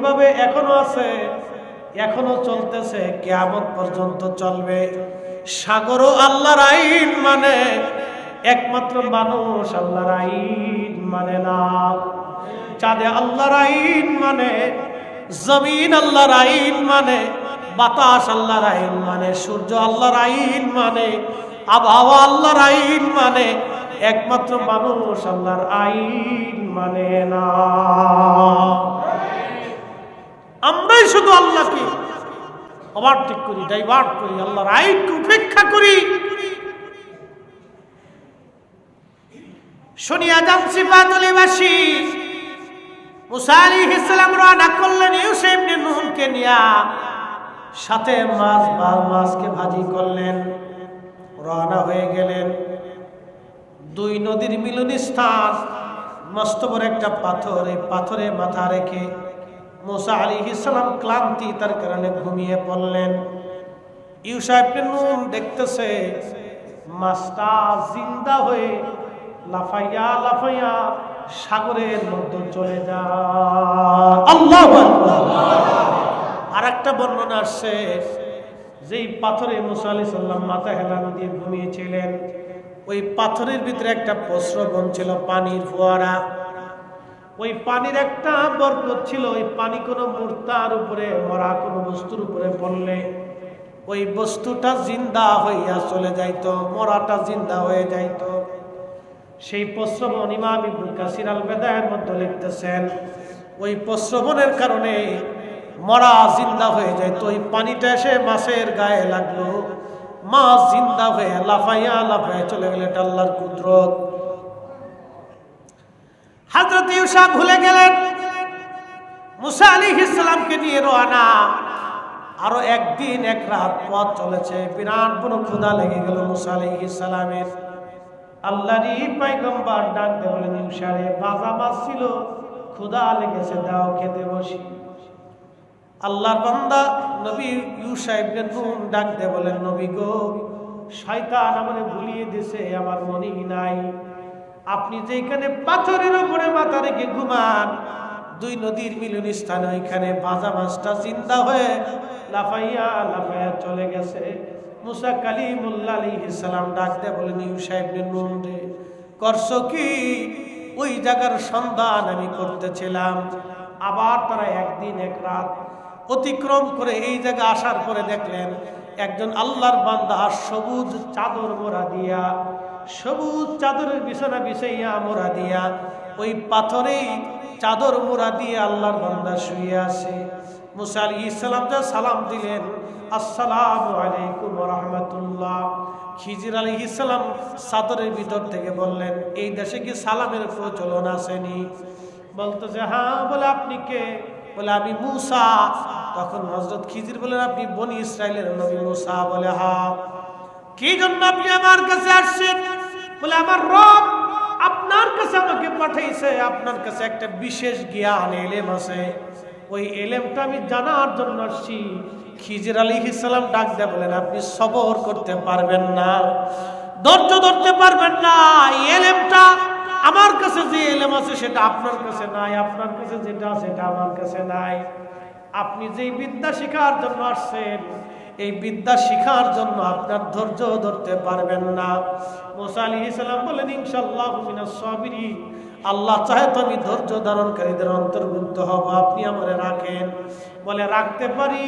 ওইভাবে এখনো আছে, এখনো চলতেছে, কিয়ামত পর্যন্ত চলবে। সাগরও আল্লাহর আইন মানে, একমাত্র মানুষ আল্লাহর আইন মানে না। চাঁদে আল্লাহর আইন মানে, জমিন আল্লাহর আইন মানে, বাতাস আল্লাহর আইন মানে, সূর্য আল্লাহর আইন মানে, আবহাওয়া আল্লাহর আইন মানে, একমাত্র মানুষ আল্লাহর আইন মানে না। আমরাই শুধু আল্লাহকে ওভারটেক করি, ডাইভার্ট করি, আল্লাহর আইনকে উপেক্ষা করি। শুনিয়া যান সিফাতুলিবাসী মুসা আলাইহিস সালাম রওনা করলেন ইউসুফ ইবনে নূনকে নিয়া, সাথে মাছকে ভাজি করলেন, রওনা হয়ে গেলেন। দুই নদীর মিলনস্থান, মস্ত বড় একটা পাথর, এই পাথরে মাথা রেখে মুসা আলাইহিস সালাম ক্লান্তি তার কারণে ঘুমিয়ে পড়লেন। ইউসুফ ইবনে নূন দেখতেছে মাছটা জিন্দা হয়ে লাফাইয়া লাফাইয়া সাগরের মধ্যে চলে যায়। আল্লাহু আকবার। আর একটা বর্ণনা আসছে, যেই পাথরে মুসা আলাইহিস সালাম মাথা হেলানো দিয়ে ঘুমিয়েছিলেন, ওই পাথরের ভিতরে একটা প্রস্রবণ ছিল, পানির ফোয়ারা। ওই পানির একটা বরকত ছিল। ওই পানি কোনো মূর্তার উপরে, মরা কোনো বস্তুর উপরে পড়লে ওই বস্তুটা জিন্দা হইয়া চলে যাইত, মরাটা জিন্দা হয়ে যাইত। সেই প্রস্রবণ ইমাম ইবনে কাসির আল বেদায়ের মধ্যে লিখতেছেন, ওই প্রস্রবণের কারণে মরা জিন্দা হয়ে যায়। তো ওই পানিটা এসে মাছের গায়ে লাগলো, মাছ জিন্দা হয়ে লাফাইয়া লাফাইয়া চলে গেল। এটা আল্লাহর কুদরত। হযরত ইউসুফ ভুলে গেলেন, মুসা আলাইহিস সালামকে নিয়ে রওনা। আরো একদিন এক রাত পথ চলেছে, বিরাট বড় ক্ষুধা লেগে গেল মুসা আলাইহিস সালামের। আল্লাহরই পয়গম্বর ডাক দিয়ে বলেন, ইউসুফ রে, ভাজা মাছ ছিল, ক্ষুধা লেগেছে, দাও খেতে বসি। আল্লাহর বান্দা নবী ইউসুফ ইবনে নূন ডাক দিয়ে বলেন, নবী গো, শয়তান আমারে ভুলিয়ে দিয়েছে, আমার মনেই নাই। আপনি যেখানে পাথরের উপরে মাথা রেখে ঘুমান, দুই নদীর মিলন স্থানে, ওইখানে ভাজা মাছটা জিন্দা হয়ে লাফাইয়া লাফাইয়া চলে গেছে। মুসা কালিমুল্লাহ আলাইহিস সালাম ডাক দিয়ে বলেন, ইউসুফ ইবনে নূন রে, করছো কি? ওই জায়গার সন্ধান আমি করতেছিলাম। আবার তারা একদিন এক রাত অতিক্রম করে এই জায়গা আসার পরে দেখলেন একজন আল্লাহর বান্দা সবুজ চাদর মোড়া দিয়া, সবুজ চাদরের বিছানা বিছাইয়া মোড়া দিয়া, ওই পাথরেই চাদর মোড়া দিয়ে আল্লাহর বান্দা শুয়ে আছে। মুসা আলাইহিস সালাম যা সালাম দিলেন, আসসালামু আলাইকুম ওয়া রাহমাতুল্লাহ। খিজির আলাইহিস সালাম চাদরের ভিতর থেকে বললেন, এই দেশে কি সালামের প্রচলন আসেনি? বলতেছে হ্যাঁ। বলে আপনি কে? বলে আমি মুসা। তখন হযরত খিজির বলেন, আপনি বনি ইসরাইলের নবী মুসা? বলে হ্যাঁ। কি জন্য আপনি আমার কাছে আসছেন? বলে আমার রব আপনার কাছে আমাকে পাঠাইছে, আপনার কাছে একটা বিশেষ জ্ঞান এলেম আছে, ওই এলেমটা আমি জানার জন্য আসছি। খিজির আলাইহিস সালাম ডাক দিয়ে বলেন, আপনি সবর করতে পারবেন না, ধৈর্য ধরতে পারবেন না। এলেমটা আমার কাছে যে এলেম আছে সেটা আপনার কাছে নাই, আপনার কাছে যেটা আছে সেটা আমার কাছে নাই। আপনি যেই বিদ্যা শেখার জন্য আসছেন, এই বিদ্যা শেখার জন্য আপনার ধৈর্য ধরতে পারবেন না। মুসা আলাইহিস সালাম বলেন, ইনশাআল্লাহু মিনাস সাবিরিন, আল্লাহ চাহে তো আমি ধৈর্য ধারণকারীদের অন্তর্ভুক্ত হব, আপনি আমারে রাখেন। বলে রাখতে পারি,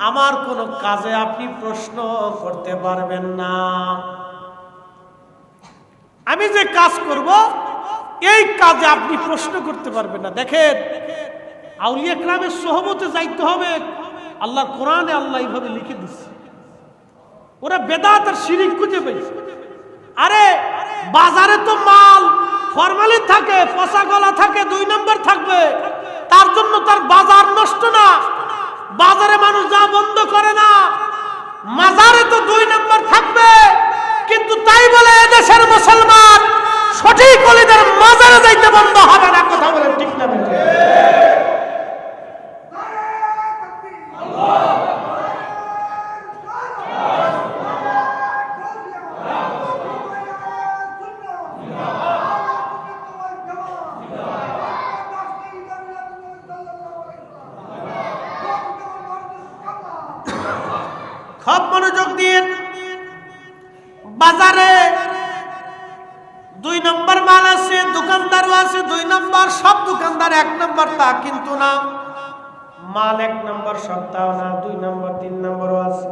আমার কোনো কাজে আপনি প্রশ্ন করতে পারবেন না। আমি যে কাজ করব এই কাজে আপনি প্রশ্ন করতে পারবেন না। দেখেন, আউলিয়া কেরামের সোহবতে যাইতে হবে। আল্লাহর কোরআনে আল্লাহ এইভাবে লিখে দিচ্ছে। ওরা বেদাত আর শিরিক খুঁজে পেয়েছে। আরে বাজারে তো মাল ফরমালিন থাকে, পচা গলা থাকে, 2 নম্বর থাকবে, তার জন্য তার বাজার নষ্ট না। বাজারে মানুষ যা বন্ধ করে না, মাজারে তো 2 নম্বর থাকবে। কিন্তু তাই বলে এদেশের মুসলমান সঠিক ওলিদের মাজারে যাইতে বন্ধ হবে না। কথা বলেন ঠিক না? বাজারে 2 নম্বর মাল আছে, দোকানদারও আছে 2 নম্বর, সব দোকানদার 1 নম্বর তা কিন্তু না, মাল 1 নম্বর সপ্তাহ না, 2 নম্বর 3 নম্বরও আছে।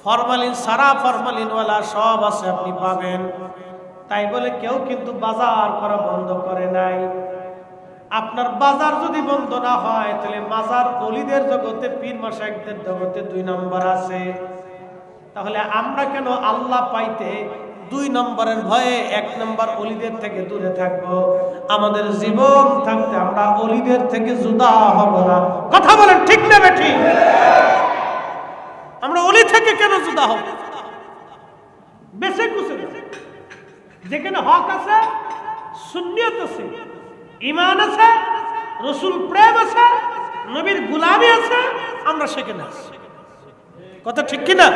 ফরমালিন সারা ফরমালিনওয়ালা সব আছে, আপনি পাবেন। তাই বলে কেউ কিন্তু বাজার করা বন্ধ করে নাই। আপনার বাজার যদি বন্ধ না হয় তাহলে মাজার অলিদের জগতে, পীর মাশায়েখদের জগতে 2 নম্বর আছে। তাহলে আমরা কেন আল্লাহ পাইতে 2 নম্বরের ভয়ে 1 নম্বর অলিদের থেকে দূরে থাকবো? আমাদের জীবন থাকতে আমরা অলিদের থেকে জুদা হব না। কথা বলেন ঠিক না বেঠিক? আমরা অলি থেকে কেন জুদা হব? বেঁচে কুছে যেখানে হক আছে, সুন্নিয়ত আছে, ঈমান আছে, রাসূল প্রেম আছে, নবীর গোলামি আছে, আমরা সেখানে আছি। কথা ঠিক কি না?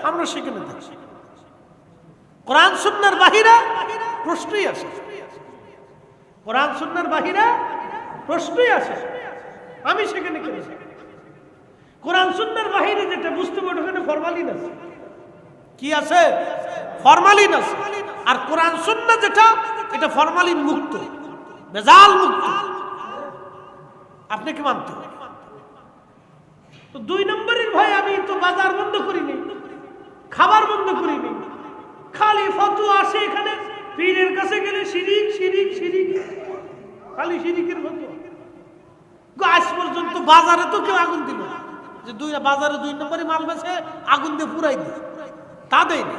আমরা সেখানে থাকি। কোরআন সুন্নাহর বাহিরে প্রশ্নই আসে, কোরআন সুন্নাহর বাহিরে প্রশ্নই আসে। আমি সেখানে কেন? কোরআন সুন্নাহর বাহিরে যেটা বুঝতে পারো ওখানে ফরমালিন আছে। কি আছে? ফরমালিন আছে। আর কোরআন সুন্নাহ যেটা, এটা ফরমালিন মুক্ত, বেজাল মুক্ত। আপনি কি মানতে? তো 2 নম্বরের ভয় আমি তো বাজার বন্ধ করিনি, খাবার বন্ধ করিনি, খালি ফতোয়া আসে এখানে। পীরের কাছে গেলে শিরিক শিরিক শিরিক, খালি শিরিকের ফতোয়া। আজ পর্যন্ত বাজারে তো কেউ আগুন দিল না যে বাজারে 2 নম্বরে মাল বেচে আগুন দিয়ে পুরাই দিই, তা দেয়নি।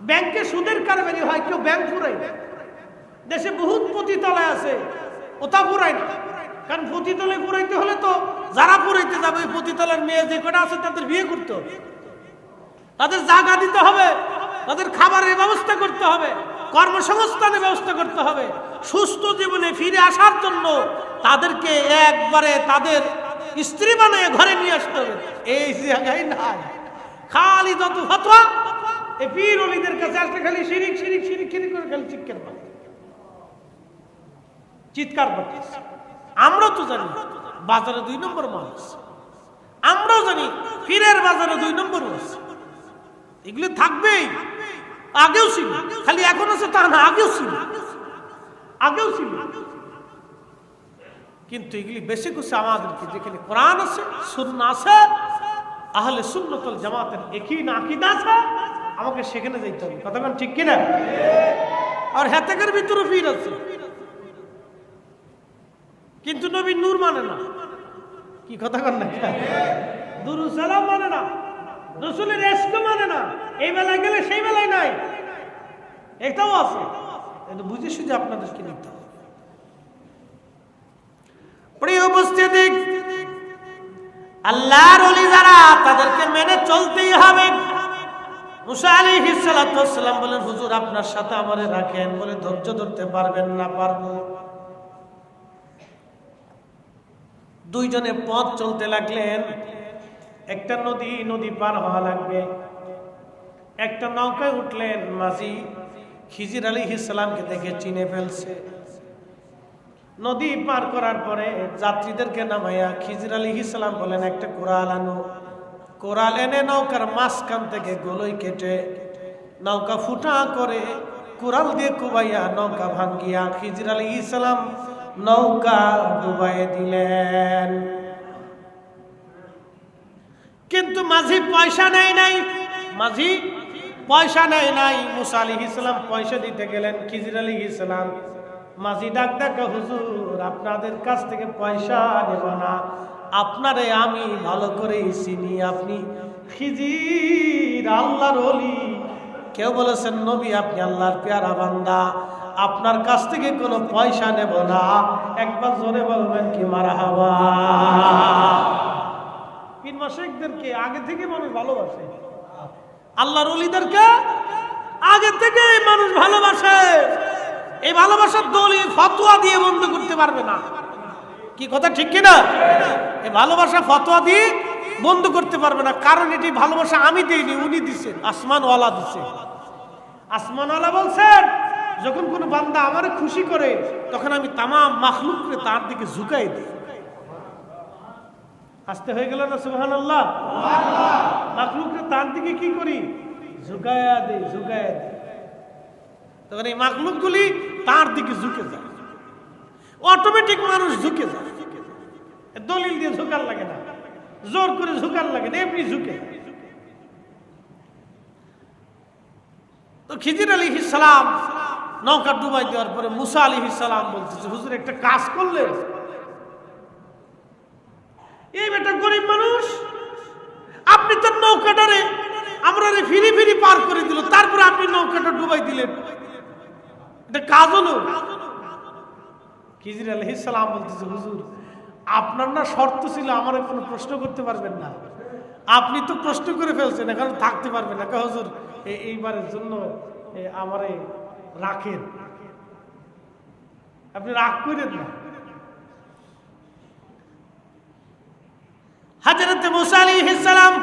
ব্যাংকে সুদের কারবারি হয়, কেউ ব্যাংক পুরাই না। দেশে বহুত পতিতালয় আছে, ওটা পুরাই না। কারণ পতিতালয় পুরাইতে হলে তো যারা পুরাইতে যাবে পতিতালয়ের মেয়ে যে কটা আছে তাদের বিয়ে করতে হবে, তাদের জায়গা দিতে হবে, তাদের খাবারের ব্যবস্থা করতে হবে, কর্মসংস্থানের ব্যবস্থা করতে হবে। সুস্থ জীবনে ফিরে আসার জন্য তাদেরকে একবারে তাদের স্ত্রী বানিয়ে ঘরে নিয়ে আসতে হবে। এই জায়গায় নাই, খালি যত ফতোয়া এই পীর ওলিদের কাছে আসলে খালি শিরিক শিরিক শিরিক শিরিক করে খালি চিৎকার করতেছে। আমরা তো জানি বাজারে 2 নম্বর মাল আছে, আমরাও জানি পীরের বাজারে 2 নম্বর আছে। এগুলো থাকবেই, আগেও ছিল, খালি এখন আছে তা না, আগেও ছিল, আগেও ছিল। কিন্তু এগুলি বেশি কিছু আমাদেরকে, যেখানে কোরআন আছে, সুন্নাহ আছে, আহলে সুন্নাত ওয়াল জামাতের একই আকীদা আছে, আমাকে সেখানে যাইতে হবে। কথা বলেন ঠিক কিনা? আর হেতেকের ভিতরে পীর আছে, কিন্তু নবীর নূর মানে না। কি কথা কন না? দুরূদ সালাম মানে না, রাসূলের ইশক মানে না। এই বেলায় গেলে সেই বেলায় নাই, এটাও আছে। কিন্তু বুঝে শুধু আপনাদের কি নিতে হবে। প্রিয় উপস্থিতি, আল্লাহর ওলি যারা, তাদেরকে মেনে চলতেই হবে। মুসা আলাইহিস সালাতু ওয়াস সালাম বলেন, হুজুর আপনার সাথে আমারে রাখেন। বলে, ধৈর্য ধরতে পারবেন না? পারবো। 2 জনে পথ চলতে লাগলেন। একটা নদী পার হওয়া লাগবে। একটা নৌকায় উঠলেন। মাঝি খিজির আলাইহিস সালামকে দেখে চিনে ফেলছে। নদী পার করার পরে যাত্রীদেরকে নামাইয়া খিজির আলাইহিস সালাম বলেন, একটা কোরাল আনো। কোরাল এনে নৌকার মাঝখান থেকে গোলই কেটে নৌকা ফুটা করে কোরাল দিয়ে কুবাইয়া নৌকা ভাঙ্গিয়া খিজির আলাইহিস সালাম নৌকা ডুবাইয়ে দিলেন। কিন্তু মাঝি পয়সা নেয় নাই, মাঝি পয়সা নেয় নাই। মুসা আলাইহিস সালাম পয়সা দিতে গেলেন। খিজির আলাইহিস সালাম মাঝি ডাক ডাকা, হুজুর আপনাদের কাছ থেকে পয়সা নেব না, আপনারে আমি ভালো করেই চিনি, আপনি খিজির আল্লাহর ওলি। কেউ বলেছেন নবী আপনি আল্লাহর পেয়ারা বান্দা, আপনার কাছ থেকে কোনো পয়সা নেব না। একবার জোরে বলবেন কি মারহাবা। পীর মাশায়েখদেরকে আগে থেকে মানুষ ভালোবাসে, আল্লাহর ওলিদেরকে আগে থেকে মানুষ ভালোবাসে। এই ভালোবাসার দলিল ফতোয়া দিয়ে বন্ধ করতে পারবে না। কি কথা ঠিক কিনা? এই ভালোবাসা ফতোয়া দিয়ে বন্ধ করতে পারবে না। কারণ এটি ভালোবাসা আমি দেইনি, উনি দিচ্ছেন, আসমানওয়ালা দিচ্ছে। আসমানওয়ালা বলছেন, যখন কোনো বান্দা আমারে খুশি করে তখন আমি তামাম মাখলুককে তার দিকে ঝুঁকাই দিই। আসতে হয়ে গেল না? সুবহানাল্লাহ। মাখলুককে তার দিকে কি করি? ঝুঁকায়া দেই ঝুঁকায়া দেই, তখন এই মাখলুকগুলি তার দিকে ঝুঁকে যায়, অটোমেটিক মানুষ ঝুঁকে যায়। দলিল দিয়ে ঝুঁকার লাগে না, জোর করে ঝুঁকার লাগে না, এমনি ঝুঁকে। তো খিজির আলাইহিস সালাম নৌকা ডুবাই দেওয়ার পরে মুসা আলাইহিস সালাম বলতেছে, হুজুর একটা কাজ করলে, এই বেটা গরিব মানুষ, আপনি তো নৌকাটারে আমরা ফিরি ফিরি পার করে দিল, তারপরে আপনি নৌকাটা ডুবাই দিলেন, এটা কাজ হলো? খিজির আলাইহিস সালাম বলতেছে, হুজুর আপনার না শর্ত ছিল আমার কোনো প্রশ্ন করতে পারবেন না, আপনি তো প্রশ্ন করে ফেলছেন, এখন থাকতে পারবেন না। হুজুর এইবারের জন্য আমারে রাখেন, আপনি রাগ করেন না। হযরত মুসা আলাইহিস সালাম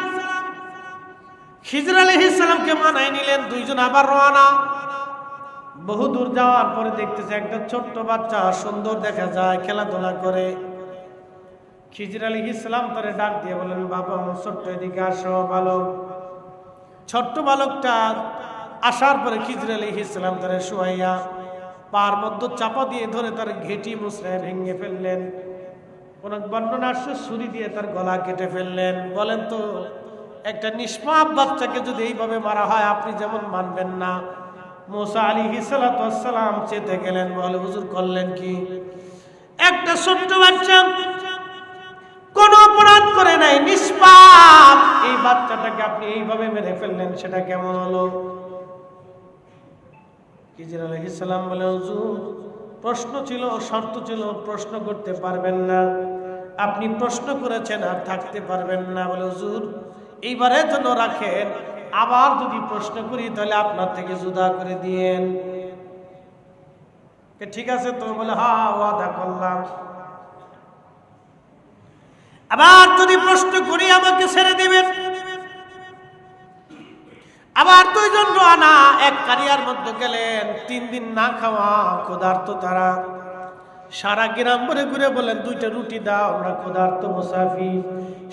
খিজির আলাইহিস সালামকে মানায় নিলেন, দুইজন আবার রওনা। বহু দূর যাওয়ার পরে দেখতেছে একটা ছোট্ট বাচ্চা, সুন্দর দেখা যায়, খেলাধুলা করে। খিজির আলাইহিস সালাম তারে ডাক দিয়ে বলেন, বাবা আমার ছোট্ট এদিকে আসো বালক। ছোট্ট বালকটা আসার পরে খিজির আলাইহিস সালাম তারে শুয়াইয়া পার মধ্যে চাপা দিয়ে ধরে তার ঘেঁটি মুছড়ায় ভেঙে ফেললেন। কোন বর্ণনা আসছে ছুরি দিয়ে তার গলা কেটে ফেললেন। বলেন তো, একটা নিষ্পাপ বাচ্চাকে যদি এইভাবে মারা হয় আপনি যেমন মানবেন না, মুসা আলাইহিস সালাম চেতে গেলেন, বলে হুজুর করলেন কি? একটা ছোট্ট বাচ্চা কোন অপরাধ করে নাই, নিষ্পাপ, এই বাচ্চাটাকে আপনি এইভাবে মেরে ফেললেন, সেটা কেমন হলো? খিজির আলাইহিস সালাম বলে, হুজুর প্রশ্ন ছিল, শর্ত ছিল, প্রশ্ন করতে পারবেন না, আপনি প্রশ্ন করেছেন আর থাকতে পারবেন না। বলে হুজুর এইবারের জন্য রাখেন, আবার যদি প্রশ্ন করি তাহলে আপনার থেকে জুদা করে দিয়েন। ঠিক আছে তো? বলে হ্যাঁ ওয়াদা করলাম। আবার যদি প্রশ্ন করি আমাকে ছেড়ে দিবেন। আবার দুইজন রওনা, এক কারিয়ার মধ্যে গেলেন। 3 দিন না খাওয়া, ক্ষুধার্ত তারা। সারা গ্রাম ঘুরে ঘুরে বলেন, 2টা রুটি দাও, আমরা ক্ষুধার্ত মুসাফির।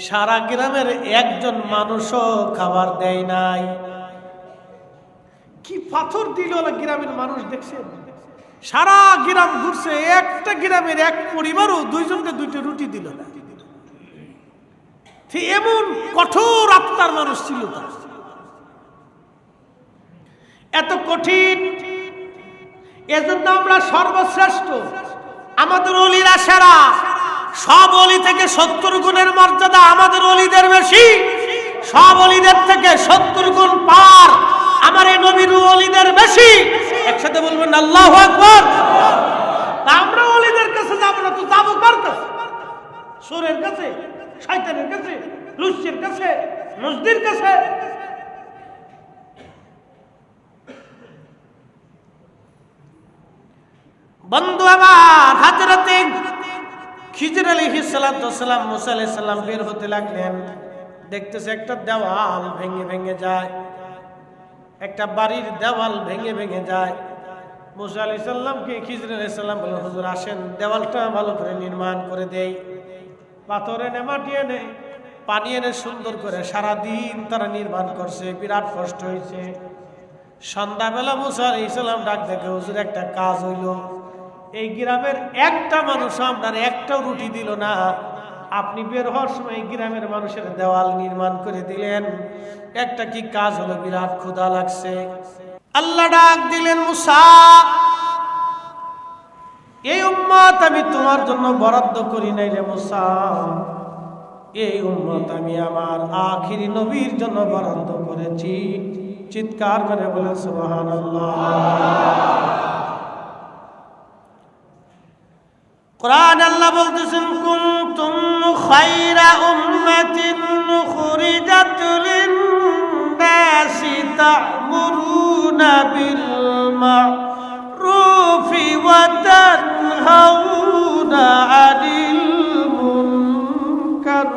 সারা গ্রামের একজন মানুষও খাবার দেয় নাই। কি পাথর দিল গ্রামের মানুষ, দেখছেন? সারা গ্রাম ঘুরছে, একটা গ্রামের এক পরিবারও 2জনকে 2টা রুটি দিল না। এমন কঠোর আত্মার মানুষ ছিল তার, এত কঠিন। এজন্য আমরা সর্বশ্রেষ্ঠ, আমাদের ওলিরা সেরা। সব ওলি থেকে 70 গুণের মর্যাদা আমাদের ওলিদের বেশি, সব ওলিদের থেকে 70 গুণ পার আমার এই নবীর ওলিদের বেশি। একসাথে বলবেন আল্লাহু আকবার। আমরা ওলিদের কাছে যাব না তো যাবো কার কাছে? সুরের কাছে, শয়তানের কাছে, লুচ্চির কাছে, মসজিদের কাছে? বন্ধু আমার, হযরতে খিজির আলাইহিস সালাম মুসা আলাইহিস সালাম বের হতে লাগলেন। দেখতেছে একটা দেওয়াল ভেঙে ভেঙে যায়, একটা বাড়ির দেওয়াল ভেঙে ভেঙে যায়। মুসা আলাইহিস সালামকে খিজির আলাইহিস সালাম বললেন, হুজুর আসেন দেওয়ালটা ভালো করে নির্মাণ করে দেই। পাথর এনে, মাটি এনে, পানি এনে সুন্দর করে সারাদিন তারা নির্মাণ করছে, বিরাট কষ্ট হয়েছে। সন্ধ্যাবেলা মুসা আলাইহিস সালাম ডাক দেখে, হুজুর একটা কাজ হইল, এই গ্রামের একটা মানুষ আপনার একটাও রুটি দিল না, আপনি বের হওয়ার সময় গ্রামের মানুষের দেওয়াল নির্মাণ করে দিলেন, একটা কি কাজ হলো? বিরাট ক্ষুধা লাগছে। আল্লাহ ডাক দিলেন, মুসা এই উম্মত আমি তোমার জন্য বরাদ্দ করি নাই রে মুসা, এই উম্মত আমি আমার আখিরি নবীর জন্য বরাদ্দ করেছি। চিৎকার করে বলেন সুবহানাল্লাহ। কোরআন আল্লাহ বলতেছেন, কুনতুম খায়রা উম্মাতিন উখরিজাত লিন-নাসি তা'মুরুনা বিল মা'রুফি ওয়া তানহাউনা 'আনিল মুনকার।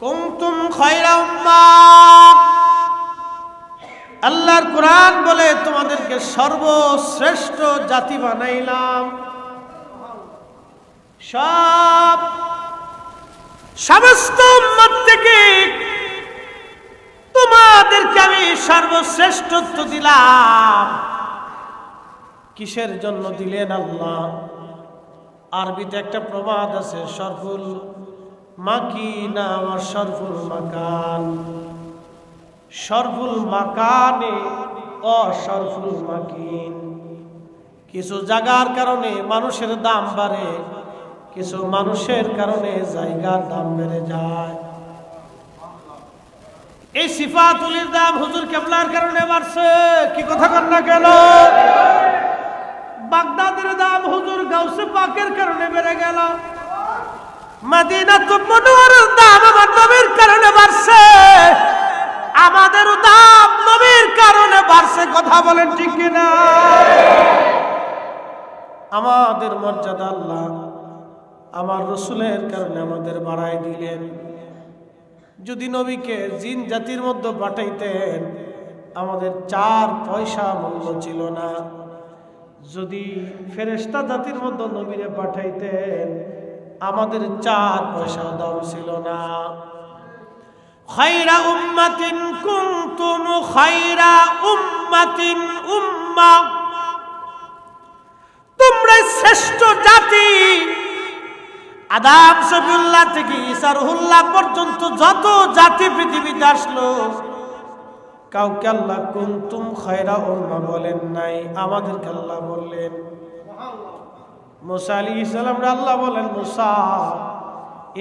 কুনতুম খায়রা উম্মাহ, আল্লাহর কোরআন বলে তোমাদেরকে সর্বশ্রেষ্ঠ জাতি বানাইলাম। সব সমস্ত উম্মত থেকে তোমাদেরকে আমি সর্বশ্রেষ্ঠত্ব দিলাম। কিসের জন্য দিলেন আল্লাহ? আরবিতে একটা প্রবাদ আছে, শরফুল মাকিনা ওয়া শরফুল মাকান। শরফুল মাকানে ও শরফুল মাকিন। কিছু জায়গার কারণে মানুষের দাম বাড়ে, কিছু মানুষের কারণে জায়গার দাম বেড়ে যায়। এই সিফাতুলের দাম হুজুর কেবলার কারণে বাড়ছে, কি কথা কন না কেন? বাগদাদের দাম হুজুর গাউসে পাকের কারণে বেড়ে গেল। মদিনাতুল মুনওয়ারার দাম আমার নবীর কারণে বাড়ছে, আমাদের দাম নবীর কারণে বাড়ছে। কথা বলেন ঠিক কিনা? আমাদের মর্যাদা আল্লাহ আমার রসুলের কারণে আমাদের বাড়াই দিলেন। যদি নবীকে জিন জাতির মধ্যে পাঠাইতেন আমাদের 4 পয়সা মূল্য ছিল না। যদি ফেরেশতা জাতির মধ্যে নবীরে পাঠাইতেন আমাদের 4 পয়সা দাম ছিল না। খায়রা উম্মাতিন কুনতুম খায়রা উম্মাতিন উম্মাহ, তোমরা শ্রেষ্ঠ জাতি। আদম সফিউল্লাহ থেকে ঈসা রুহুল্লাহ পর্যন্ত যত জাতি পৃথিবীতে আসলো কাউকে আল্লাহ কুনতুম খায়রা উম্মাহ বলেন নাই, আমাদেরকে আল্লাহ বললেন। মুসা আলাইহিস সালাম আল্লাহ বলেন, মুসা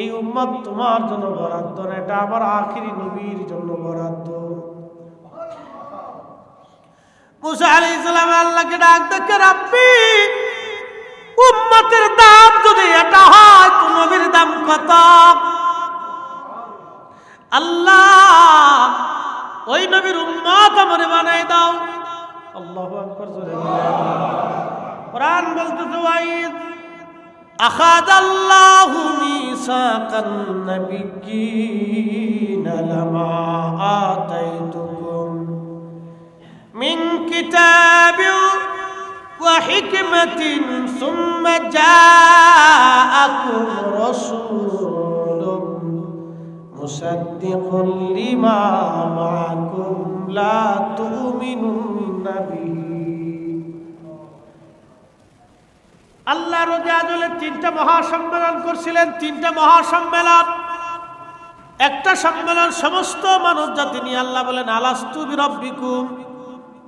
এই উম্মত তোমার জন্য বরাদ্দ না, এটা আমার আখিরি নবীর জন্য বরাদ্দ। মুসা আলাইহিস সালাম আল্লাহকে ডাক দেখে, রাব্বি উম্মতের দাম যদি এটা হয় তো নবীর দাম কত? আল্লাহ ওই নবীর উম্মত আমারে বানাই দাও। আল্লাহু আকবার জোরে বলেন। কোরআন বলতেছে, ওয়াইদ আখাযাল্লাহু মিসাকান নাবিয়্যিনা লামা আতাইতুকুম মিন কিতাবিন ওয়া হিকমাতিন সুম্মা জাআকুম রাসূলুম মুসাদ্দিকুন লিমা মাআকুম লা তুমিনুন্না বিহি। আল্লাহ রোজা আজলে 3টা মহাসম্মেলন করছিলেন। 3টা মহাসম্মেলন, একটা সম্মেলন সমস্ত মানব জাতি নিয়ে। আল্লাহ বলেন, আলাস্তু বিরব্বিকুম,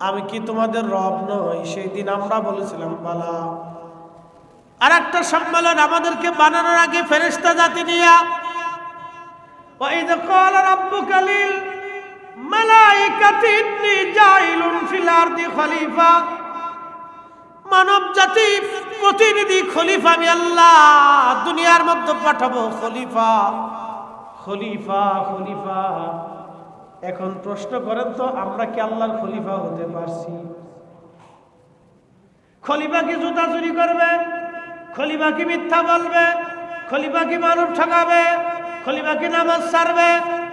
আমি কি তোমাদের রব নই? সেই দিন আমরা বলেছিলাম বালা। আর একটা সম্মেলন আমাদেরকে বানানোর আগে ফেরেশতা জাতি নিয়ে, وَإِذْ قَالَ رَبُّكَ لِلْمَلَائِكَةِ إِنِّي جَاعِلٌ فِي الْأَرْضِ خَلِيفَةً। মানব জাতি প্রতিনিধি খলিফা আমি আল্লাহ দুনিয়ার মধ্যে পাঠাবো। খলিফা খলিফা খলিফা। এখন প্রশ্ন করেন তো, আমরা কি আল্লাহর খলিফা হতে পারছি? খলিফা কি জুতা চুরি করবে? খলিফা কি মিথ্যা বলবে? খলিফা কি মানব ঠকাবে? খলিফা কি নামাজ ছাড়বে?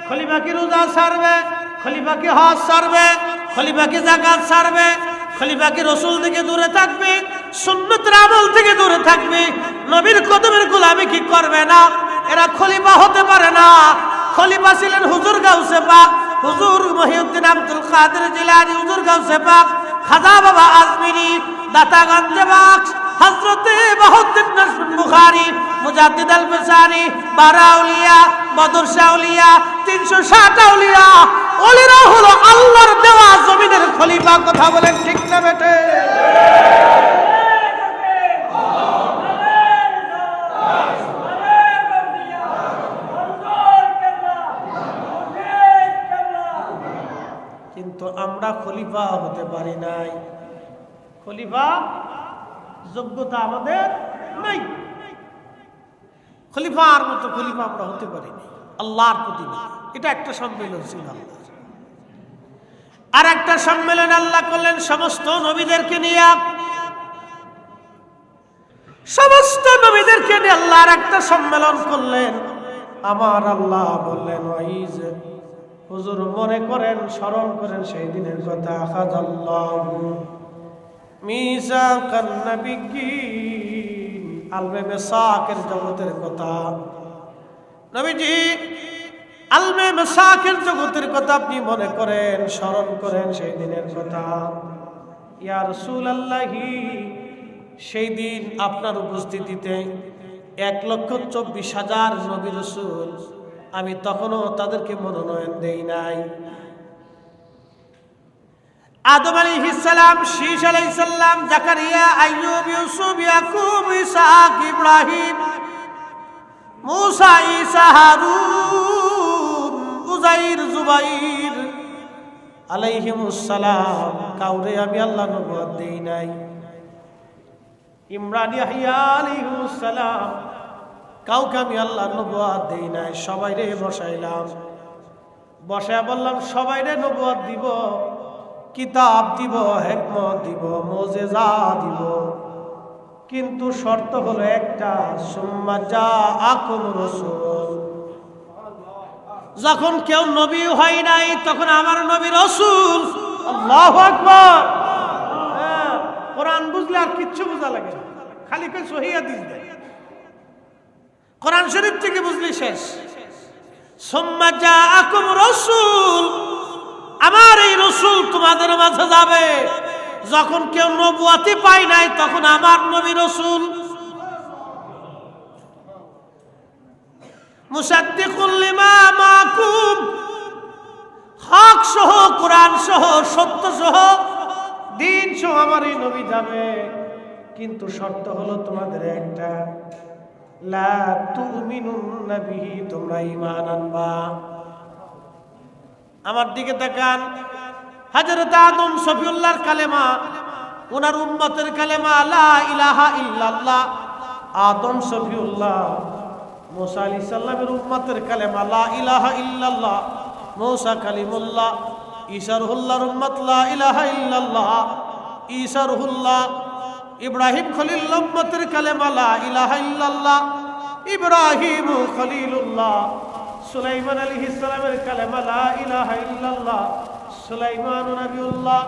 খলিফা কি রোজা ছাড়বে? খলিফা কি হজ ছাড়বে? খলিফা কি যাকাত ছাড়বে? খলিফা কি রাসূল থেকে দূরে থাকবে? সুন্নতের আমল থেকে দূরে থাকবে? নবীর কদমের গোলামি কি করবে না? এরা খলিফা হতে পারে না। খলিফা ছিলেন হুজুর গাউসে পাক, হুজুর মহিউদ্দিন আব্দুল কাদের জিলানী, হুজুর গাউসে পাক খাজা বাবা আজমিরি, দাতাগঞ্জে বাক্স হযরতে বাহাউদ্দিন নাসরুল বুখারী, মুজাদ্দিদ আল ফিসানি, 12 আউলিয়া, বদর শাহ আউলিয়া, 360 আউলিয়া। ওলিরা হলো আল্লাহর দেওয়া জমিনের খলিফা। কথা বলেন ঠিক না বেটে? কিন্তু আমরা খলিফা হতে পারি নাই। খলিফা যোগ্যতা আমাদের নাই। খলিফার মতো খলিফা আমরা হতে পারিনি। আল্লাহর প্রতিনিধি। এটা একটা সম্মেলন ছিল আল্লাহ। আর একটা সম্মেলন আল্লাহ করলেন সমস্ত নবীদেরকে নিয়ে। সমস্ত নবীদেরকে নিয়ে আল্লাহর একটা সম্মেলন করলেন। আমার আল্লাহ বললেন, ওয়াইজ হুজুর মনে করেন, স্মরণ করেন সেই দিনের কথা। আখাযাল্লাহু মিসাকান নাবিয়্যিন, আলবে মেসাকের জগতের কথা। নবীজি আলমে মাসাকির জগতের কথা আপনি মনে করেন, স্মরণ করেন সেই দিনের কথা। ইয়া রাসূলুল্লাহি, সেই দিন আপনার উপস্থিতিতে 1,24,000 নবী রাসূল, আমি তখনও তাদেরকে মনোনয়ন দেই নাই। আদম আলাইহিস সালাম, শীশ আলাইহিস সালাম, জাকারিয়া, আইয়ুব, ইউসুফ, ইয়াকুব, ইসহাক, ইব্রাহিম, মুসা, ঈসা, হারুন, উযাইর, জুবাইর আলাইহিমুস সালাম, কাউরে আমি আল্লাহ নবুয়ত দেই নাই। ইমরান, ইয়াহইয়া আলাইহিমুস সালাম, কাউকে আমি আল্লাহ নবুয়ত দেই নাই। সবাইরে বসাইলাম, বসায় বললাম সবাইরে নবুয়ত দিব, কিতাব দিব, হিকমত দিব, মুজিজা দিব, কিন্তু শর্ত হলো একটা, সুম্মা জাআকুম রাসূল। যখন কেউ নবী হয় নাই তখন আমার নবী রাসূল। আল্লাহু আকবার। কোরআন বুঝলে আর কিচ্ছু বোঝা লাগে না, খালি কই সহিহ হাদিস দেয়, কোরআন শরীফ থেকে বুঝলি শেষ। সুম্মা জাআকুম রাসূল, আমার এই রাসূল তোমাদের মাঝে যাবে। যখন কেউ নবুয়তি পায় নাই তখন আমার নবী রাসূল। মুসাদ্দিকুল লিমা মাকুম, হক সহ, কোরআন সহ, সত্য সহ, দ্বীন সহ আমার এই নবী যাবে, কিন্তু শর্ত হলো তোমাদের একটা, লা তুমিনুন্না বিহি, তোমরা ঈমান আনবা। আমার দিকে তাকান, হযরত আদম সফিউল্লাহর কালেমা, ওনার উম্মতের কালেমা লা ইলাহা ইল্লাল্লাহ। আদম সফিউল্লাহ, মুসা আলাইহিস সালামের উম্মতের কালেমা লা ইলাহা ইল্লাল্লাহ। মুসা কালিমুল্লাহ, ঈসা রুহুল্লাহর উম্মত লা ইলাহা ইল্লাল্লাহ, ঈসা রুহুল্লাহ। ইব্রাহিম খলিল উম্মতের কালেমা লা ইলাহা ইল্লাল্লাহ, ইব্রাহিম খলিলুল্লাহ। সুলাইমান আলাইহিস সালামের কালেমা লা ইলাহা ইল্লাল্লাহ, সুলাইমান নবিউল্লাহ।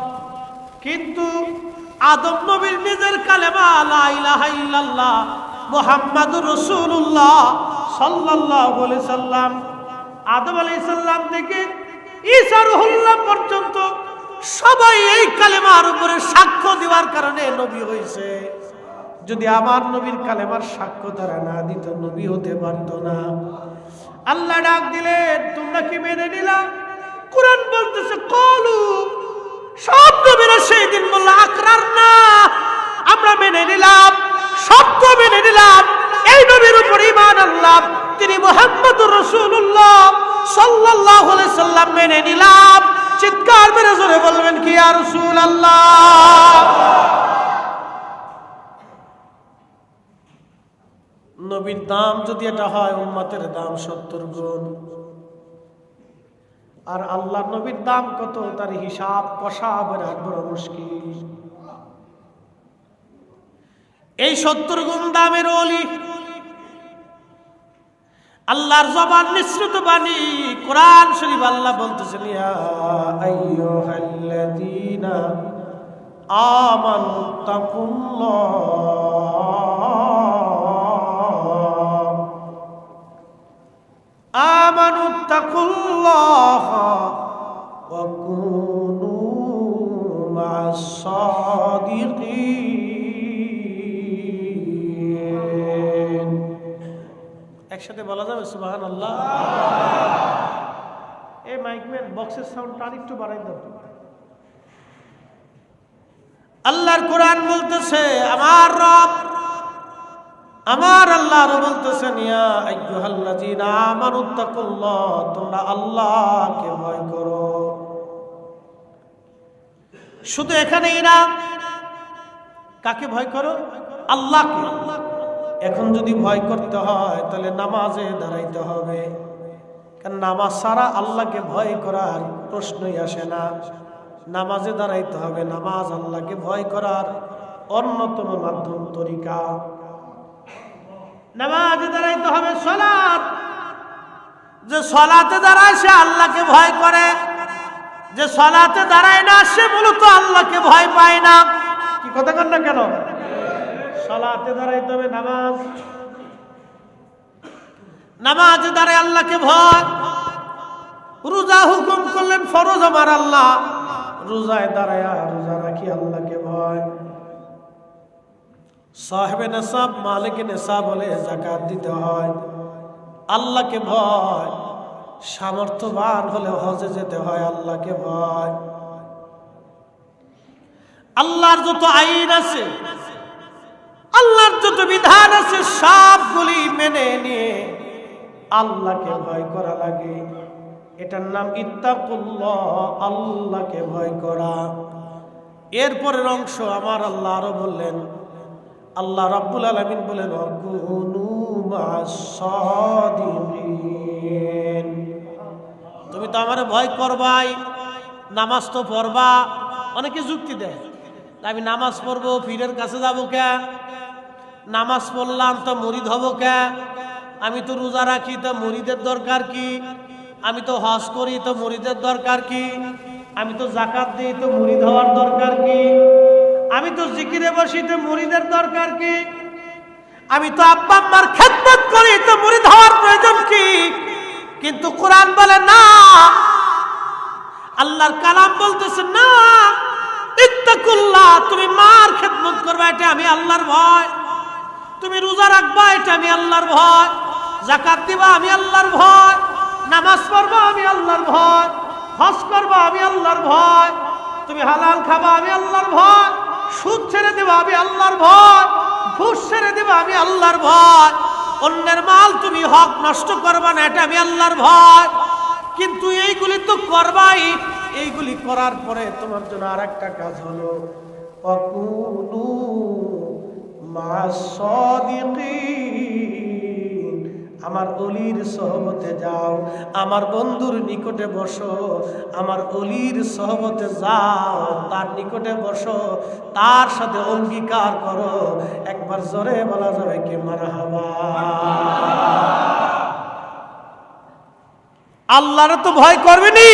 কিন্তু আদম নবীর নিজের কালেমা লা ইলাহা ইল্লাল্লাহ, মুহাম্মাদুর রাসূলুল্লাহ সাল্লাল্লাহু আলাইহি সাল্লাম। আদম আলাইহিস সালাম থেকে ঈসা রুহুল্লাহ পর্যন্ত সবাই এই কালেমার উপরে সাক্ষ্য দেওয়ার কারণে নবী হয়েছে। যদি আমার নবীর কালেমার সাক্ষ্য তারা না দিত, নবী হতে পারত না। আল্লাহ ডাক দিলেন, তোমরা কি মেনে নিলা? কোরআন বলতেছে কলু, সব নবীরা সেই দিন বলল আকরারনা, আমরা মেনে নিলাম, সত্য মেনে নিলাম, এই নবীর উপর ঈমান আনলাম, তিনি মুহাম্মদুর রাসূলুল্লাহ সাল্লাল্লাহু আলাইহি সাল্লাম মেনে নিলাম। চিৎকার মেরে জোরে বলবেন কি ইয়া রাসূলুল্লাহ। নবীর দাম যদি এটা হয়, উম্মতের দাম 70 গুণ। আর আল্লাহ নবীর দাম কত, তার হিসাব কষা বড় মুশকিল। এই 70 গুণ দামের ওলি, আল্লাহর জবান নিঃসৃত বাণী, কোরআন শরীফ আল্লাহ বলতেছেন, ইয়া আইয়ুহাল্লাযীনা আমানুত্তাকুল্লাহ ওয়া কুনু মা'আস সাদিকিন। একসাথে বলা যাবে সুবহানাল্লাহ। এই মাইকম্যান বক্সের সাউন্ডটা আরেকটু বাড়াই দাও। আল্লাহর কোরআন বলতেছে, আমার রব, আমার আল্লাহ বলতেছেন, ইয়া আইয়ুহাল্লাযীনা আমানুত্তাকুল্লাহ, তোমরা আল্লাহকে ভয় করো। শুধু এখানেই না, কাকে ভয় করো? আল্লাহকে। এখন যদি ভয় করতে হয় তাহলে নামাজে দাঁড়াইতে হবে, কারণ নামাজ ছাড়া আল্লাহকে ভয় করার প্রশ্নই আসে না। নামাজে দাঁড়াইতে হবে, নামাজ আল্লাহকে ভয় করার অন্যতম মাধ্যম, তরিকা। নামাজে দাঁড়াইতে হবে, সালাত। যে সালাতে দাঁড়ায় সে আল্লাহকে ভয় করে, যে সালাতে দাঁড়ায় না সে মূলত আল্লাহকে ভয় পায় না। কি কথা কন না কেন? সালাতে দাঁড়াইতে হবে, নামাজ। নামাজে দাঁড়ায় আল্লাহকে ভয়, রোজা হুকুম করলেন ফরজ আমার আল্লাহ, রোজায় দাঁড়ায় রোজা রাখি আল্লাহকে ভয়। সাহেবে নেশাব মালিক নেশাব বলে যাকাত দিতে হয় আল্লাহকে ভয়, সামর্থ্যবান হলে হজে যেতে হয় আল্লাহকে ভয়। আল্লাহর যত আইন আছে, আল্লাহর যত বিধান আছে সবগুলি মেনে নিয়ে আল্লাহকে ভয় করা লাগে। এটার নাম ইত্তাকুল্লাহ, আল্লাহকে ভয় করা। এরপরের অংশ আমার আল্লাহ আরো বললেন, আল্লাহ রাব্বুল আলামিন বলেন ওয়াকুনু মা'আস-সাদিকিন, তুমি তো আমারে ভয় করবাই, নামাজ তো পড়বা। অনেকে যুক্তি দেয় আমি নামাজ পড়বো পীরের কাছে যাবো কে, নামাজ পড়লাম তো মুরিদ হবো কে, আমি তো রোজা রাখি তো মুরিদের দরকার কি, আমি তো হজ করি তো মুরিদের দরকার কি, আমি তো যাকাত দিই তো মুরিদ হওয়ার দরকার কি, আমি তো জিকিরে বসি তো মুরিদের দরকার কি, আমি তো আব্বা আম্মার খেদমত করি তো মুরিদ হওয়ার প্রয়োজন কি? কিন্তু কোরআন বলে না, আল্লাহর কালাম বলতেছে না, ইত্তাকুল্লাহ, তুমি মার খেদমত করবা এটা আমি আল্লাহর ভয়, তুমি রোজা রাখবা এটা আমি আল্লাহর ভয়, যাকাত দিবা আমি আল্লাহর ভয়, নামাজ পড়বা আমি আল্লাহর ভয়, হজ করবা আমি আল্লাহর ভয়, তুমি হালাল খাবা আমি আল্লাহর ভয়, সুদ ছেড়ে দেবা আমি আল্লাহর ভয়, ঘুষ ছেড়ে দেবা আমি আল্লাহর ভয়, অন্যের মাল তুমি হক নষ্ট করবা না এটা আমি আল্লাহর ভয়। কিন্তু এইগুলি তো করবাই, এইগুলি করার পরে তোমার জন্য আর একটা কাজ হলো ওয়াকুনু মা'আস-সাদিকিন, আমার অলির সহবতে যাও, আমার বন্ধুর নিকটে বসো, আমার অলির সহবতে যাও, তার নিকটে বসো, তার সাথে অঙ্গীকার করো। একবার জোরে বলা যাবে কি মারহাবা। আল্লাহর তো ভয় করবেনি,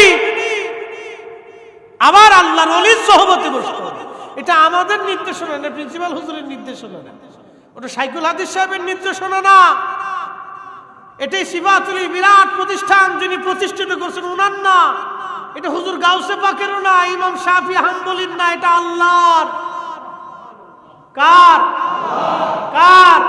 আবার আল্লাহর ওলির সহবতে বসতে হবে। এটা আমাদের নির্দেশনা না, প্রিন্সিপাল হুজুরের নির্দেশনা না, ওটা শাইখুল হাদিস সাহেবের নির্দেশনা না, এটাই সিফাতুল বিরাট প্রতিষ্ঠান যিনি প্রতিষ্ঠিত করছেন উনার না, এটা হুজুর গাউসে পাকেরও না, ইমাম শাফি হাম্বলির না, এটা আল্লাহর। কার? কার?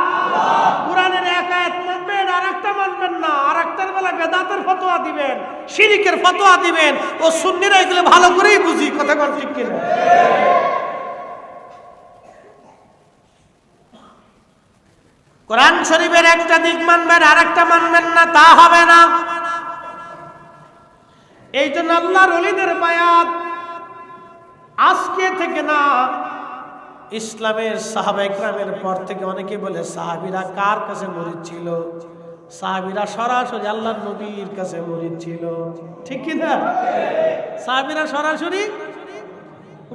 কোরআনের এক আয়াত মানবেন আর একটা মানবেন না, আর একটার বেলা বেদাতের ফতোয়া দিবেন, শিরিকের ফতোয়া দিবেন। ও সুন্নিরা এগুলো ভালো করেই বুঝি, কথা কর ঠিক কিনা? কোরআন শরীফের একটা দিক মানবেন আর একটা মানবেন না, তা হবে না। এই জন্য আল্লাহর ওলিদের বায়াত আজকে থেকে না, ইসলামের সাহাবা ইকরামের পর থেকে অনেকে বলে সাহাবীরা কার কাছে মুরিদ ছিল? সাহাবীরা সরাসরি আল্লাহর নবীর কাছে মুরিদ ছিল, ঠিক কি না? সাহাবীরা সরাসরি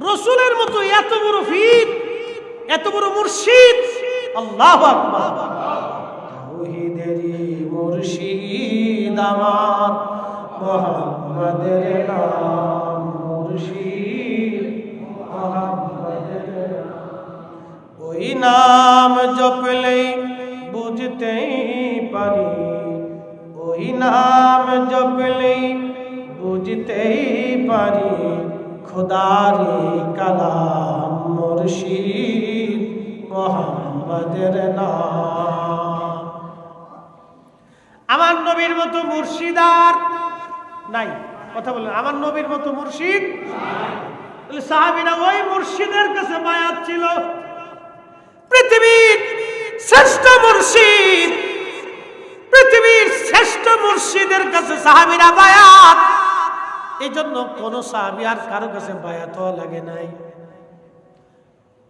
রাসূলের মতো এত বড় পীর, এত বড় মুর্শিদ, আল্লাহু আকবার। তাওহীদেরই মুর্শিদ আমার মুহাম্মাদের নাম, মুর্শিদ মুহাম্মাদের নাম, ওই নাম জপলেই বুঝতেই পারি, ওই নাম জপলেই বুঝতেই পারি, খোদারি কালাম মুর্শিদ মুহাম্মাদের নাম। আমার নবীর মতো মুর্শিদ আর নাই, কথা বলেন, আমার নবীর মতো মুর্শিদ নাই। সাহাবীরা ওই মুর্শিদের কাছে বায়াত ছিল, পৃথিবীর শ্রেষ্ঠ মুর্শিদ, পৃথিবীর শ্রেষ্ঠ মুর্শিদের কাছে সাহাবীরা বায়াত। এই জন্য কোন সাহাবী আর কারো কাছে বায়াত হওয়া লাগে নাই।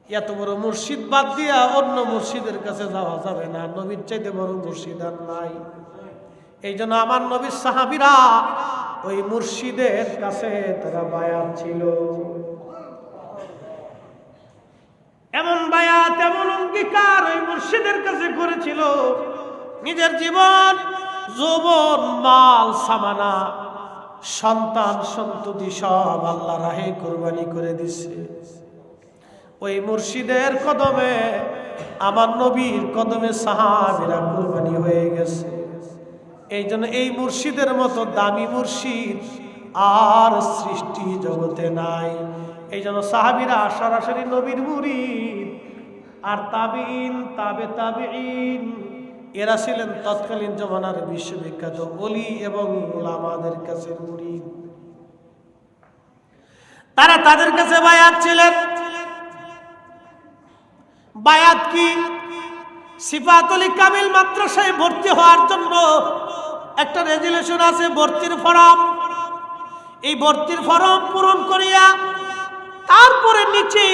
এত বড় মুর্শিদ বাদ দিয়া অন্য মুর্শিদের কাছে যাওয়া যাবে না, নবীর চাইতে বড় মুর্শিদ আর নাই। এই জন্য আমার নবীর সাহাবীরা ওই মুর্শিদের কাছে তারা বায়াত ছিল। এমন বায়াত, এমন অঙ্গীকার ওই মুর্শিদের কাছে করেছিল, নিজের জীবন, যৌবন, মাল, সামানা, সন্তান সন্ততি সব আল্লাহ রাহে কুরবানি করে দিছে। ওই মুর্শিদের কদমে, আমার নবীর কদমে সাহাবীরা কুরবানি হয়ে গেছে। এই জন্য এই মুর্শিদের মতো দামি মুর্শিদ আর সৃষ্টি জগতে নাই। এই জন্য সাহাবীরা সরাসরি নবীর মুরিদ, আর তাবিঈন তাবে তাবিঈন এরা ছিলেন তৎকালীন জমানার বিশ্ববিখ্যাত ওলি এবং উলামাদের কাছে মুরিদ। তারা তাদের কাছে বায়াত ছিলেন। বায়াত কি? সিফাতুল কামিল মাদ্রাসায় ভর্তি হওয়ার জন্য একটা রেজুলেশন আছে, ভর্তির ফরম। এই ভর্তির ফরম পূরণ করিয়া তারপরে নিচে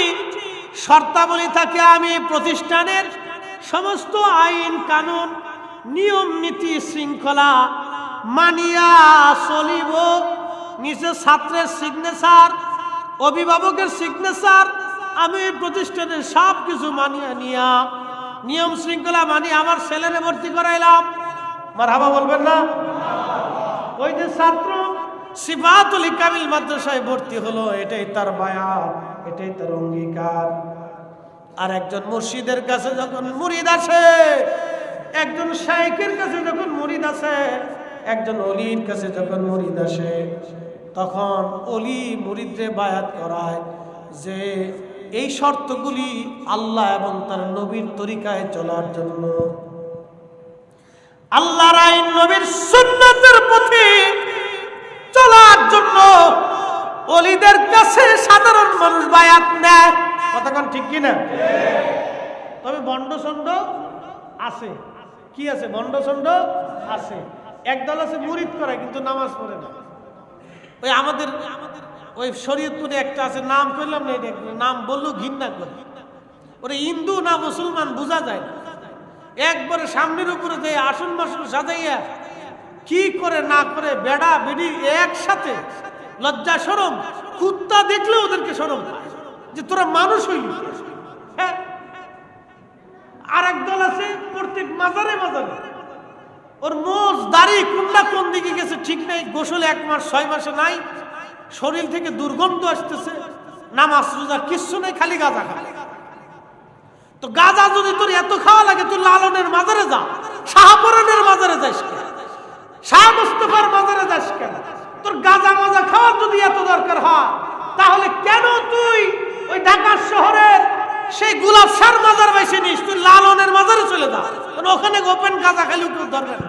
শর্তাবলী থাকে, আমি প্রতিষ্ঠানের সমস্ত আইন কানুন নিয়ম নীতি শৃঙ্খলা মানিয়া চলিব। নিচে ছাত্রের সিগনেচার, অভিভাবকের সিগনেচার, আমি এই প্রতিষ্ঠানের সব কিছু মানিয়া নিয়া নিয়ম শৃঙ্খলা মানি আমার ছেলেরে ভর্তি করাইলাম। মারহাবা বলবেন না? ওই যে ছাত্র সিফাতুল কামিল মাদ্রাসায় ভর্তি হলো, এটাই তার বায়াত, এটাই তার অঙ্গীকার। আর একজন মুর্শিদের কাছে যখন মুরিদ আসে, একজন শাইখের কাছে যখন মুরিদ আসে, একজন ওলির কাছে যখন মুরিদ আসে, তখন ওলি মুরিদরে বায়াত করায় যে এই শর্তগুলি আল্লাহ এবং তার নবীর তরিকায় চলার জন্য, আল্লাহর আইন নবীর সুন্নাতের পথে চলার জন্য ওলিদের কাছে সাধারণ মানুষ বায়াত নেয়। কতক্ষণ ঠিক কিনা? তবে বন্ডসন্ড আছে। কি আছে? বন্ডসন্ড আছে। একদল আছে মুরিদ করে কিন্তু নামাজ পড়ে না। ওই আমাদের ওই শরীয়তপুরে একটা আছে, নাম করলাম না, এটা নাম বললো ঘৃণা করে। ওরা হিন্দু না মুসলমান বোঝা যায় না। একবারে সামনের উপরে যে আসন মাসন সাজাইয়া কি করে না করে বেড়া বেড়ি একসাথে, লজ্জা শরম, কুত্তা দেখলে ওদেরকে শরম পায় যে তোরা মানুষ হইলি। হ্যাঁ, আর একদল আছে প্রত্যেক মাজারে মাজারে ওর মোজ দাড়ি কোনটা কোন দিকে গেছে ঠিক নাই, গোসল 1 মাস 6 মাসে নাই, শরীর থেকে দুর্গন্ধ আসতেছে, নামাজ রোজা কিচ্ছু নেই, খালি গাঁজা খায়। তো গাঁজা যদি তোর এত খাওয়া লাগে, তুই লালনের মাজারে যা, শাহপরানের মাজারে যাস কেন, শাহ মুস্তাফার মাজারে যাস কেন? তোর গাঁজা মাজা খাওয়ার যদি এত দরকার হয়, তাহলে কেন তুই ওই ঢাকা শহরের সেই গোলাপ শাহর মাজার বেশি নিস? তুই লালনের মাজারে চলে যা, ওখানে গোপেন গাঁজা খালি কেউ ধরবে না,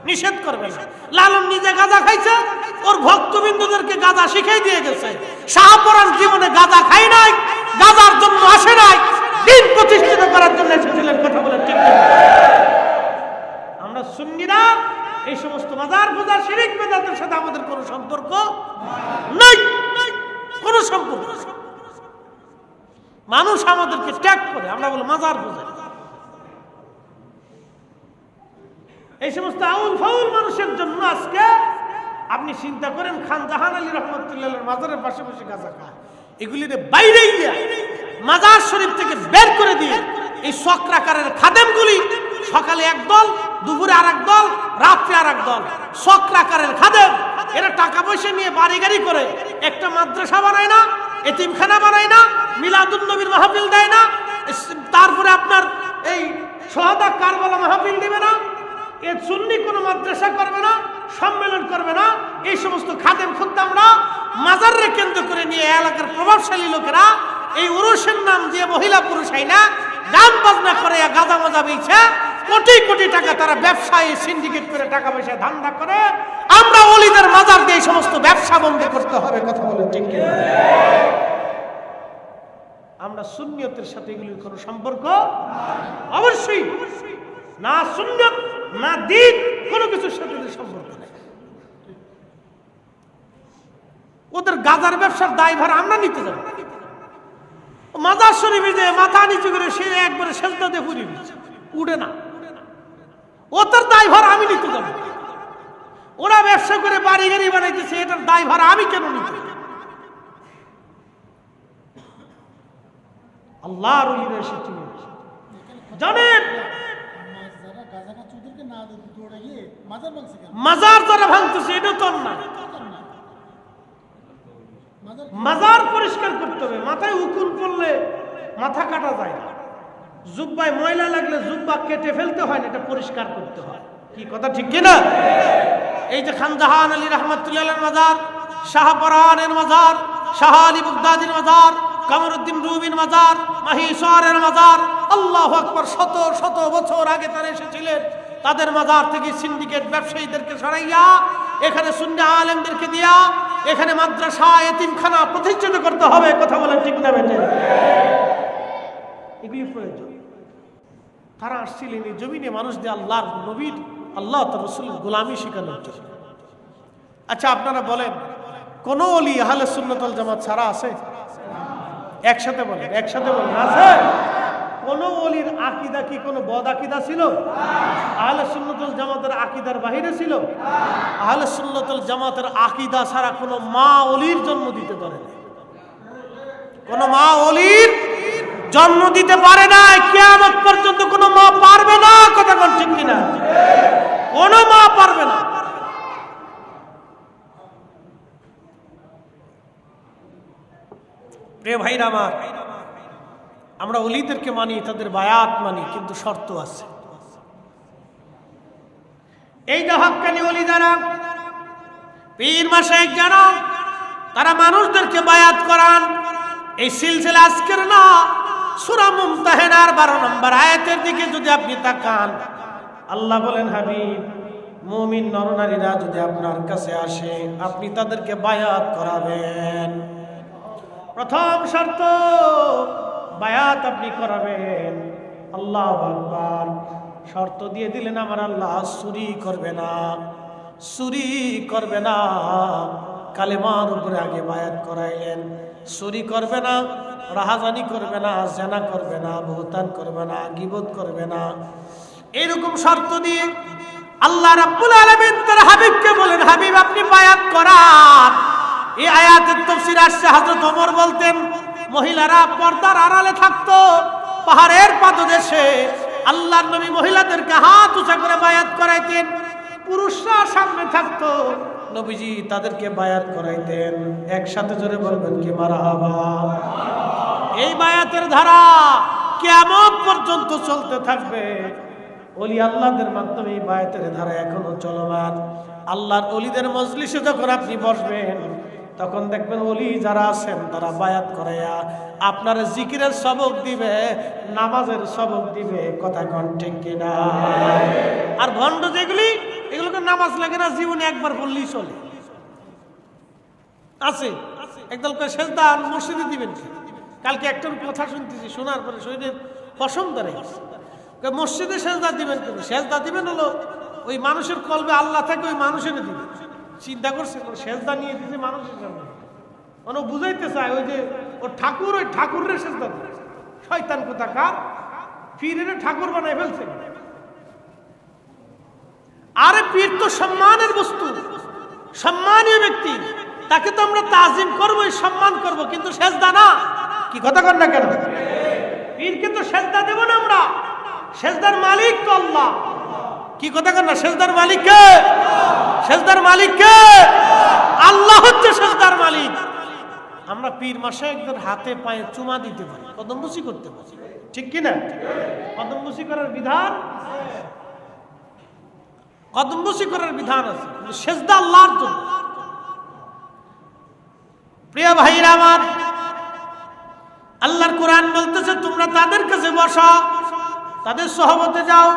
নিষেধ করবে না। লালন নিজে গাঁজা খাইছে, ওর ভক্তবৃন্দদেরকে গাঁজা শিখাই দিয়ে গেছে। শাহপরান জীবনে গাঁজা খাই নাই, গাঁজার জন্য আসে নাই, দিন প্রতিষ্ঠিত করার জন্য এসেছিলেন। কথা বলে ঠিক না? আমরা সুন্নিরা এই সমস্ত মাজার পূজা শিরিক বেদাতের সাথে আমাদের কোনো সম্পর্ক নাই, কোনো সম্পর্ক। মানুষ আমাদেরকে ত্যাগ করে, আমরা বলি মাজার পূজা। এই সমস্ত আউল ফাউল মানুষের জন্য আজকে আপনি চিন্তা করেন, খান জাহান আলী রহমতুল্লাহ মাজারের পাশাপাশি গাঁজা খায়, এগুলির বাইরে গিয়ে মাজার শরীফ থেকে বের করে দিয়ে এই চক্রাকারের খাদেমগুলি সকালে একদল, দুপুরে আর একদল, রাত্রে আর একদল, চক্রাকারের খাদেম। এরা টাকা পয়সা নিয়ে বাড়ি গাড়ি করে একটা মাদ্রাসা বানায় না, এতিমখানা বানায় না, মিলাদুন নবীর মাহফিল দেয় না, তারপরে আপনার এই সোহাদা কারবালা মাহফিল দিবে না, এ সুন্নি কোনো মাদ্রাসা করবে না, সম্মেলন করবে না। এই সমস্ত খাদেম খুদ্দামরা মাজারে কেন্দ্র করে নিয়ে এলাকার প্রভাবশালী লোকেরা এই উরুসের নাম দিয়ে মহিলা পুরুষ আইনা গান বাজনা করে, গাঁজা মাজা বেচে কোটি কোটি টাকা তারা ব্যবসায়ী সিন্ডিকেট করে টাকা পয়সা ধান্দা করে। আমরা ওলিদের মাজার দিয়ে এই সমস্ত ব্যবসা বন্ধ করতে হবে। কথা বলে ঠিক কিনা? আমরা সুন্নিয়তের সাথে এগুলির কোনো সম্পর্ক অবশ্যই না, সুন্নিয়ত না দিন, কোনো কিছুর সাথে সম্পর্ক নেই। ওদের গাজার ব্যবসার দায়ভার আমরা নিতে যাব। মাজার শরীফে যে মাথা নিচু করে সে একবারে সেজদা দিয়ে পুরি দিচ্ছে, উঠে না, ওদের দায়ভার আমি নিতে যাব। ওরা ব্যবসা করে বাড়ি গাড়ি বানাইতেছে, এটার দায়ভার আমি কেন নিতে? আল্লাহর ওলিরা এসেছে জানেন, মাজার যারা ভাঙতেছে এটা তো না, মাজার পরিষ্কার করতে হবে। মাথায় উকুন পড়লে মাথা কাটা যায় না, জুব্বায় ময়লা লাগলে জুব্বা কেটে ফেলতে হয় না, এটা পরিষ্কার করতে হয়। কি কথা ঠিক কিনা? এই যে খান জাহান আলী রহমতুল্লাহ মাজার, শাহপরানের মাজার, শাহ আলী বুগদাদির মাজার, কামরুদ্দিন রুবির মাজার, মাহিসরের মাজার, আল্লাহু আকবার, শত শত বছর আগে তারা এসেছিলেন। তাদের মাজার থেকে সিন্ডিকেট ব্যবসায়ীদেরকে সরাইয়া এখানে সুন্নি আলেমদেরকে দিয়া এখানে মাদ্রাসা এতিমখানা প্রতিষ্ঠিত করতে হবে। কথা বলেন ঠিক না বেটে? এগুলি প্রয়োজন। তারা আসছিলেন এই জমিনে মানুষ দিয়ে আল্লাহর নবীর, আল্লাহ তার রাসূলের গোলামি শিখানোর জন্য। আচ্ছা আপনারা বলেন, কোন ওলি আহলে সুন্নাত ওয়াল জামাত ছাড়া আছে? একসাথে বলেন, একসাথে বলেন, আছে? কোন ওলির আকীদা কি কোনো বদ আকীদা ছিল? আহলে সুন্নাত ওয়াল জামাতের আকীদার বাহিরে ছিল? আহলে সুন্নাত ওয়াল জামাতের আকীদা ছাড়া কোনো মা ওলির জন্ম দিতে পারে না। কোন মা ওলির জন্ম দিতে পারে না, কিয়ামত পর্যন্ত কোনো মা পারবে না। কথা কোন ঠিক কিনা? কোনো মা পারবে না। প্রিয় ভাইরা আমার, আমরা ওলিদেরকে মানি, তাদের বায়াত মানি, কিন্তু শর্ত আছে। এই যে হক্কানি ওলি যারা, পীর মাশায়েখ যারা, তারা মানুষদেরকে বায়াত করান, এই সিলসিলা আজকের না। সূরা মুমতাহিনার 12 নম্বর আয়াতের দিকে যদি আপনি তাকান, আল্লাহ বলেন, হাবিব, মুমিন নরনারীরা যদি আপনার কাছে আসে, আপনি তাদেরকে বায়াত করাবেন। প্রথম শর্ত, বায়াত আপনি করাবেন। আল্লাহু আকবার। শর্ত দিয়ে দিলেন আমার আল্লাহ, চুরি করবে না, চুরি করবে না। কালেমার উপরে আগে বায়াত করাইলেন। চুরি করবে না, রাহাজানি করবে না, জেনা করবে না, বহুতান করবে না, গীবত করবে না। এরকম শর্ত দিয়ে আল্লাহ রাব্বুল আলামিন তার হাবিবকে বলেন, হাবিব আপনি বায়াত করান। এই আয়াতের তাফসীর আসছে, হযরত ওমর বলতেন, মহিলারা পর্দার আড়ালে থাকতো, পাহাড়ের পাদদেশে আল্লাহর নবী মহিলাদেরকে হাত উঁচা করে বায়াত করাইতেন। পুরুষরা সামনে থাকতো, নবীজি তাদেরকে বায়াত করাইতেন। একসাথে জোরে বলবেন কি মারহাবা। এই বায়াতের ধারা কিয়ামত পর্যন্ত চলতে থাকবে। ওলি আল্লাহদের মাধ্যমে এই বায়াতের ধারা এখনো চলমান। আল্লাহর ওলিদের মজলিসে যখন আপনি বসবেন, তখন দেখবেন ওলি যারা আছেন তারা বায়াত করাইয়া আপনার জিকিরের সবক দিবে, নামাজের সবক দিবে। কথা কোন ঠিক কিনা? আর ভণ্ড যেগুলি, এগুলোকে নামাজ লাগে না, জীবনে একবার বললেই চলে। আছে একদল করে সেজদা মসজিদে দিবেন। কালকে একটার কথা শুনতেছি, শোনার পরে শরীরের পশম দাঁড়িয়ে গেছে। মসজিদে সেজদা দিবেন কেন? সেজদা দিবেন হলো ওই মানুষের কলবে আল্লাহ থাকে, ওই মানুষের দিবেন। চিন্তা করছে, সেজদা নিয়ে দিতে মানুষের সামনে, মানে বুঝাইতে চায় ওই যে ওর ঠাকুর, ওই ঠাকুরের সেজদা দিবে। শয়তান কোথাকার, পীরের ঠাকুর বানায় ফেলছে। আরে পীর তো সম্মানের বস্তু, সম্মানীয় ব্যক্তি, তাকে তো আমরা তাজিম করবো, সম্মান করব, কিন্তু সেজদা না। কি কথা কর না কেন? পীরকে তো সেজদা দেব না আমরা, সেজদার মালিক তো আল্লাহ। কি কথা কর না? সেজদার মালিক কে? সেজদার মালিক কে? আল্লাহ হচ্ছে সেজদার মালিক। আমরা পীর মাশায়েখদের হাতে পায়ে চুমা দিতে পারি, কদমবুসি করতে পারি, ঠিক কি না? কদমবুসি করার বিধান, কদমবুসি করার বিধান আছে, কিন্তু সেজদা আল্লাহর জন্য। প্রিয় ভাইরা আমার, আল্লাহর কোরআন বলতেছে তোমরা তাদের কাছে বসো, তাদের সহবতে যাও।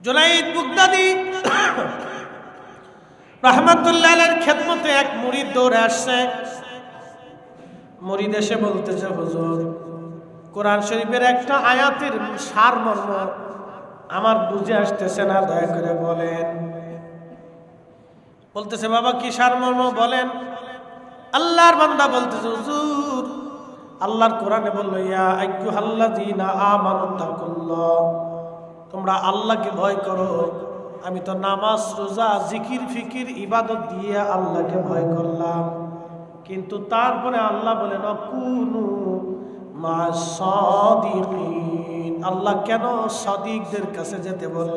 জুনাইদ বুগদাদি রাহমাতুল্লাহ আলাইহির খেদমতে এক মুরিদ দৌড়ে আসছে। মুরিদ এসে বলতেছে, হুজুর, কোরআন শরীফের একটা আয়াতের সারমর্ম আমার বুঝে আসতেছে না, দয়া করে বলেন। বলতেছে, বাবা কি সারমর্ম বলেন। আল্লাহর বান্দা বলতেছে, হুজুর, আল্লাহর কোরআনে বললো, ইয়া আইয়ুহাল্লাযীনা আমানু তাকুল্লাহ, তোমরা আল্লাহকে ভয় করো। আমি তো নামাজ, রোজা, জিকির, ফিকির, ইবাদত দিয়ে আল্লাহকে ভয় করলাম, কিন্তু তারপরে আল্লাহ বলেন কুনু মা সাদিকিন। আল্লাহ কেন সাদিকদের কাছে যেতে বললেন?